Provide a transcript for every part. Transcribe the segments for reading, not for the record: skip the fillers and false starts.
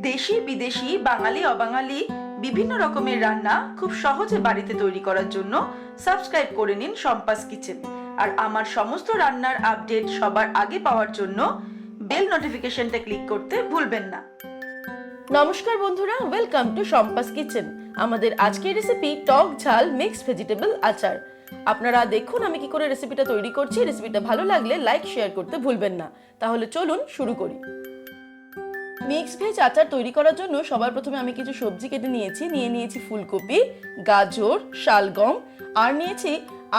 দেশি বিদেশি বাঙালি অবাঙালি বিভিন্ন রকমের রান্না খুব সহজে বাড়িতে তৈরি করার জন্য সাবস্ক্রাইব করে নিন শম্পাস কিচেন। আর আমার সমস্ত রান্নার আপডেট সবার আগে পাওয়ার জন্য বেল নোটিফিকেশনটা ক্লিক করতে ভুলবেন না। নমস্কার বন্ধুরা, ওয়েলকাম টু শম্পাস কিচেন। আমাদের আজকের রেসিপি টক ঝাল মিক্সড ভেজিটেবল আচার। আপনারা দেখুন আমি কি করে রেসিপিটা তৈরি করছি। রেসিপিটা ভালো লাগলে লাইক শেয়ার করতে ভুলবেন না। তাহলে চলুন শুরু করি। মিক্সড ভেজ আচার তৈরি করার জন্য সবার প্রথমে আমি কিছু সবজি কেটে নিয়েছি ফুলকপি, গাজর, শালগম, আর নিয়েছি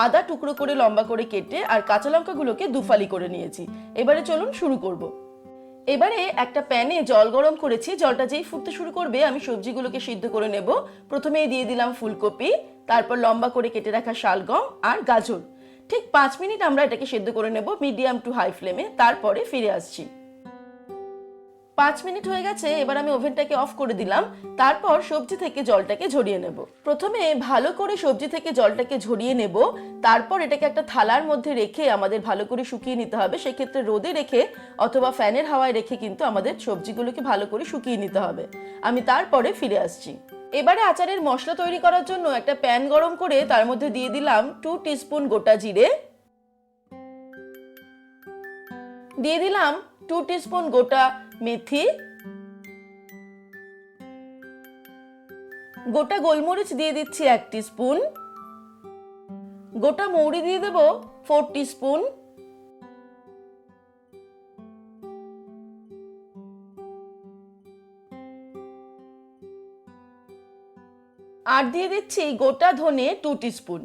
আদা টুকরো করে লম্বা করে কেটে, আর কাঁচা লঙ্কাগুলোকে দুফালি করে নিয়েছি। এবারে চলুন শুরু করব। এবারে একটা প্যানে জল গরম করেছি। জলটা যেই ফুটতে শুরু করবে আমি সবজিগুলোকে সিদ্ধ করে নেব। প্রথমেই দিয়ে দিলাম ফুলকপি, তারপর লম্বা করে কেটে রাখা শালগম আর গাজর। ঠিক 5 মিনিট আমরা এটাকে সিদ্ধ করে নেব মিডিয়াম টু হাই ফ্লেমে। তারপরে ফিরে আসছি। 5 মিনিট হয়ে গেছে। এবার আমি ওভেনটাকে অফ করে দিলাম। তারপর সবজি থেকে জলটাকে ঝরিয়ে নেব। প্রথমে ভালো করে সবজি থেকে জলটাকে ঝরিয়ে নেব। তারপর এটাকে একটা থালার মধ্যে রেখে আমাদের ভালো করে শুকিয়ে নিতে হবে। সেক্ষেত্রে রোদে রেখে অথবা ফ্যানের হাওয়ায় রেখে কিন্তু আমাদের সবজিগুলোকে ভালো করে শুকিয়ে নিতে হবে। আমি তারপরে ফিরে আসছি। এবারে আচারের মশলা তৈরি করার জন্য একটা প্যান গরম করে তার মধ্যে দিয়ে দিলাম 2 টিস্পুন গোটা জিরে, দিয়ে দিলাম 2 টিস্পুন গোটা মেথি, গোটা গোলমরিচ দিয়ে দিচ্ছি 1 টিস্পুন, গোটা মৌরি দিয়ে দেব 4 টিস্পুন, আর দিয়ে দিচ্ছি গোটা ধনে 2 টিস্পুন।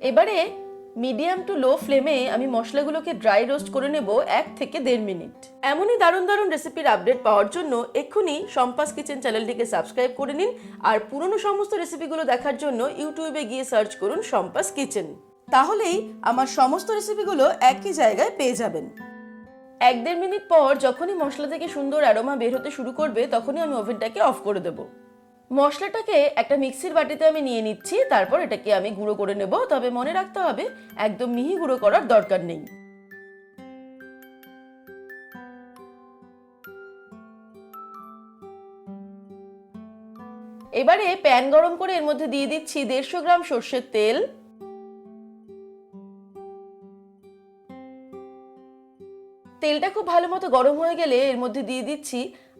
এবারে মিডিয়াম টু লো ফ্লেমে আমি মশলাগুলোকে ড্রাই রোস্ট করে নেব 1 থেকে 1.5 মিনিট। এমনই দারুণ দারুণ রেসিপির আপডেট পাওয়ার জন্য এক্ষুনি শম্পাস কিচেন চ্যানেলটিকে সাবস্ক্রাইব করে নিন। আর পুরনো সমস্ত রেসিপিগুলো দেখার জন্য ইউটিউবে গিয়ে সার্চ করুন শম্পাস কিচেন। তাহলেই আমার সমস্ত রেসিপিগুলো একই জায়গায় পেয়ে যাবেন। 1-1.5 মিনিট পর যখনই মশলা থেকে সুন্দর অ্যারোমা বের হতে শুরু করবে তখনই আমি ওভেনটাকে অফ করে দেব। মশলাটাকে একটা মিক্সির বাটিতে আমি নিয়ে নিচ্ছি। তারপর এটাকে আমি গুঁড়ো করে নেব। তবে মনে রাখতে হবে একদম মিহি গুঁড়ো করার দরকার নেই। এবারে প্যান গরম করে এর মধ্যে দিয়ে দিচ্ছি 150 গ্রাম সরষের তেল, তেলটা খুব ভালো মতো গরম হয়ে গেলে এর মধ্যে দিয়ে দিচ্ছি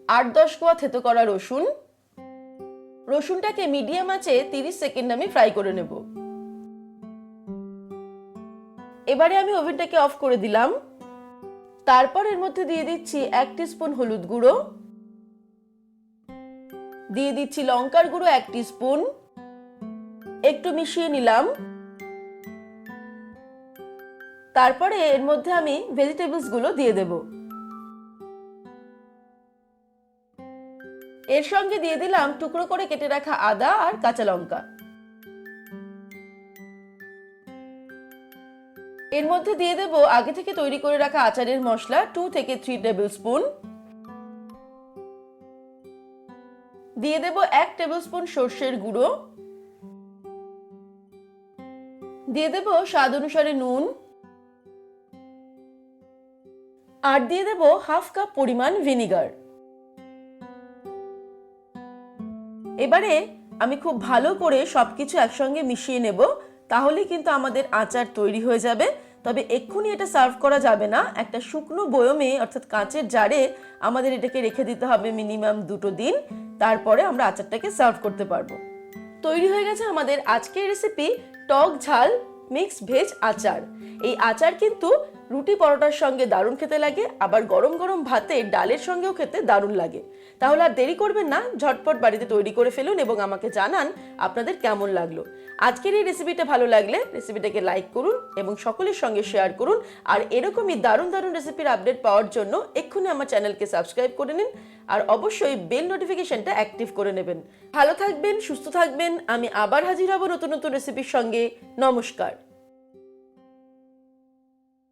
8-10 কোয়া থেতো করা রসুন। রসুনটাকে মিডিয়াম আঁচে 30 সেকেন্ড আমি ফ্রাই করে নেব। এবারে আমি ওভেনটাকে অফ করে দিলাম। তারপর এর মধ্যে দিয়ে দিচ্ছি 1 টিস্পুন হলুদ গুঁড়ো, দিয়ে দিচ্ছি লঙ্কার গুঁড়ো 1 টিস্পুন, একটু মিশিয়ে নিলাম। তারপরে এর মধ্যে আমি ভেজিটেবলস গুলো দিয়ে দেব। এর সঙ্গে দিয়ে দিলাম টুকরো করে কেটে রাখা আদা আর কাঁচা লঙ্কা। এর মধ্যে দিয়ে দেব আগে থেকে তৈরি করে রাখা আচারের মশলা 2 থেকে 3 টেবিল স্পুন, দিয়ে দেব 1 টেবিল স্পুন সরষের গুঁড়ো, দিয়ে দেব স্বাদ অনুসারে নুন, আর দিয়ে দেব হাফ কাপ পরিমাণ ভিনিগার। এবারে আমি খুব ভালো করে সবকিছু একসঙ্গে মিশিয়ে নেব। তাহলে কিন্তু আমাদের আচার তৈরি হয়ে যাবে। তবে এক্ষুনি এটা সার্ভ করা যাবে না। একটা শুকনো বয়মে অর্থাৎ কাঁচের জারে আমাদের এটাকে রেখে দিতে হবে মিনিমাম 2 দিন। তারপরে আমরা আচারটাকে সার্ভ করতে পারবো। তৈরি হয়ে গেছে আমাদের আজকের রেসিপি টক ঝাল মিক্সড ভেজ আচার। এই আচার কিন্তু রুটি পরোটার সঙ্গে দারুণ খেতে লাগে, আবার গরম গরম ভাতে ডালের সঙ্গেও খেতে দারুণ লাগে। তাহলে আর দেরি করবেন না, ঝটপট বাড়িতে তৈরি করে ফেলুন এবং আমাকে জানান আপনাদের কেমন লাগলো। আজকের এই রেসিপিটা ভালো লাগলে রেসিপিটাকে লাইক করুন এবং সকলের সঙ্গে শেয়ার করুন। আর এরকমই দারুণ দারুণ রেসিপির আপডেট পাওয়ার জন্য এক্ষুনি আমার চ্যানেলকে সাবস্ক্রাইব করে নিন। আর অবশ্যই বেল নোটিফিকেশনটা অ্যাক্টিভ করে নেবেন। ভালো থাকবেন, সুস্থ থাকবেন। আমি আবার হাজির হব নতুন নতুন রেসিপির সঙ্গে। নমস্কার।